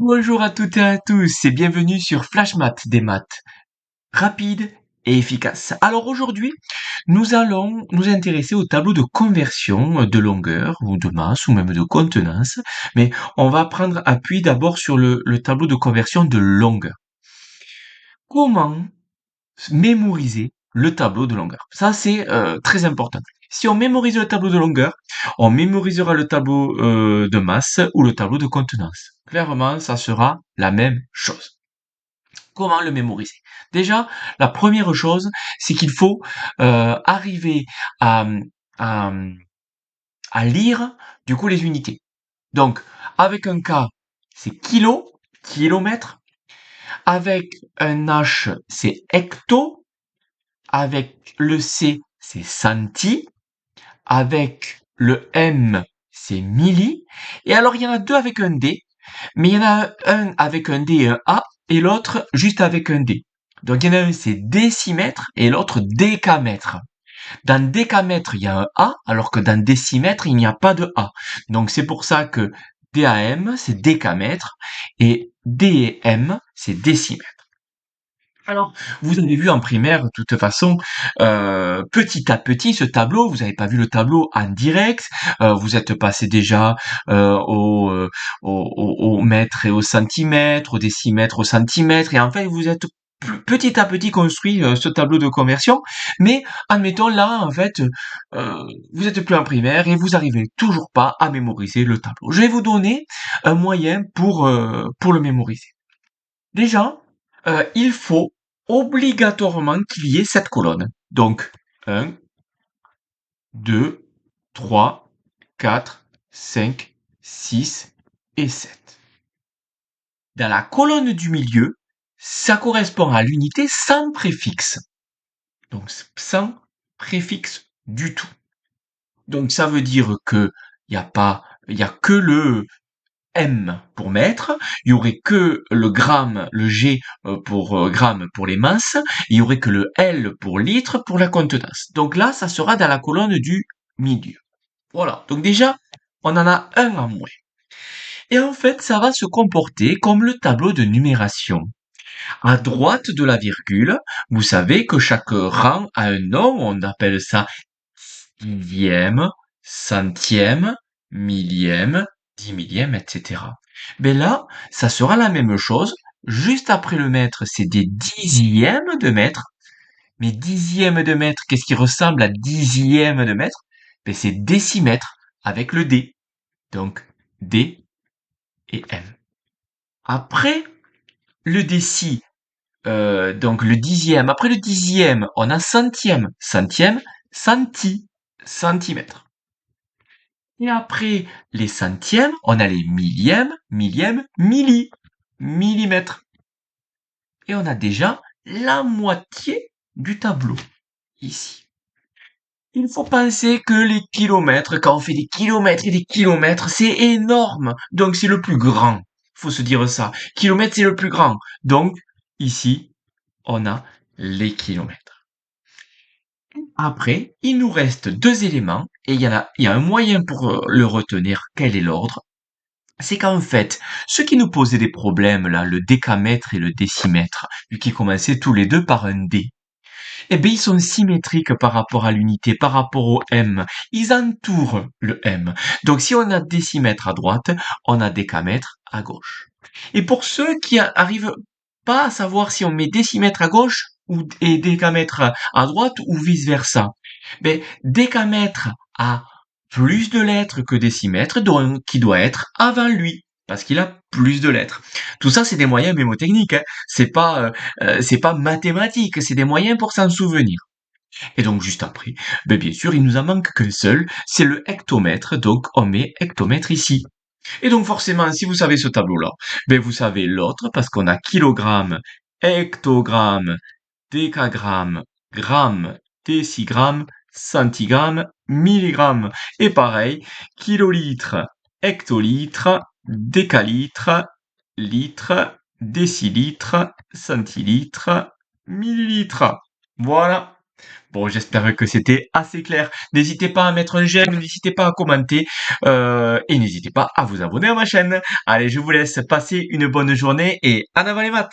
Bonjour à toutes et à tous et bienvenue sur Flash Math des maths, rapide et efficace. Alors aujourd'hui, nous allons nous intéresser au tableau de conversion de longueur ou de masse ou même de contenance, mais on va prendre appui d'abord sur le tableau de conversion de longueur. Comment mémoriser le tableau de longueur? Ça c'est très important. Si on mémorise le tableau de longueur, on mémorisera le tableau de masse ou le tableau de contenance. Clairement, ça sera la même chose. Comment le mémoriser? Déjà, la première chose, c'est qu'il faut arriver à, à, à lire du coup les unités. Donc, avec un K, c'est kilo, kilomètre. Avec un H, c'est hecto. Avec le C, c'est centi. Avec le M, c'est milli. Et alors, il y en a deux avec un D, mais il y en a un avec un D et un A, et l'autre juste avec un D. Donc, il y en a un, c'est décimètre, et l'autre décamètre. Dans décamètre, il y a un A, alors que dans décimètre, il n'y a pas de A. Donc, c'est pour ça que DAM, c'est décamètre, et DEM, c'est décimètre. Alors, vous avez vu en primaire, de toute façon, petit à petit, ce tableau, vous n'avez pas vu le tableau en direct, vous êtes passé déjà au mètre et au centimètre, au décimètre, au centimètre, et en fait, vous êtes petit à petit construit ce tableau de conversion, mais admettons là, en fait, vous êtes plus en primaire et vous arrivez toujours pas à mémoriser le tableau. Je vais vous donner un moyen pour le mémoriser. Déjà, il faut obligatoirement qu'il y ait cette colonne. Donc, 1, 2, 3, 4, 5, 6 et 7. Dans la colonne du milieu, ça correspond à l'unité sans préfixe. Donc, sans préfixe du tout. Donc, ça veut dire que il y a que le M pour mètre, il y aurait que le gramme, le G pour gramme pour les masses, il y aurait que le L pour litre pour la contenance. Donc là, ça sera dans la colonne du milieu. Voilà, donc déjà, on en a un en moins. Et en fait, ça va se comporter comme le tableau de numération. À droite de la virgule, vous savez que chaque rang a un nom, on appelle ça dixième, centième, millième, dix millième, etc. Mais là, ça sera la même chose. Juste après le mètre, c'est des dixièmes de mètre. Mais dixième de mètre, qu'est-ce qui ressemble à dixième de mètre? Ben, c'est décimètre avec le D. Donc, D et M. Après le déci, donc le dixième. Après le dixième, on a centième. Centième, centi, centimètre. Et après les centièmes, on a les millièmes, millièmes, milli, millimètres. Et on a déjà la moitié du tableau, ici. Il faut penser que les kilomètres, quand on fait des kilomètres et des kilomètres, c'est énorme. Donc c'est le plus grand. Faut se dire ça. Kilomètres, c'est le plus grand. Donc, ici, on a les kilomètres. Après, il nous reste deux éléments, et il y a un moyen pour le retenir. Quel est l'ordre? C'est qu'en fait, ce qui nous posait des problèmes, là, le décamètre et le décimètre, vu qu'ils commençaient tous les deux par un D, eh bien, ils sont symétriques par rapport à l'unité, par rapport au M. Ils entourent le M. Donc, si on a décimètre à droite, on a décamètre à gauche. Et pour ceux qui arrivent pas à savoir si on met décimètre à gauche et décamètre à droite ou vice versa, ben, décamètre a plus de lettres que décimètre, donc qui doit être avant lui, parce qu'il a plus de lettres. Tout ça, c'est des moyens mémotechniques, hein. C'est pas mathématique, c'est des moyens pour s'en souvenir. Et donc, juste après, ben, bien sûr, il nous en manque qu'un seul, c'est le hectomètre, donc on met hectomètre ici. Et donc, forcément, si vous savez ce tableau-là, ben, vous savez l'autre, parce qu'on a kilogramme, hectogramme, décagramme, gramme, décigramme, centigramme, milligramme. Et pareil, kilolitre, hectolitre, décalitre, litre, décilitre, centilitre, millilitre. Voilà. Bon, j'espère que c'était assez clair. N'hésitez pas à mettre un j'aime, n'hésitez pas à commenter, et n'hésitez pas à vous abonner à ma chaîne. Allez, je vous laisse passer une bonne journée et en avant les maths!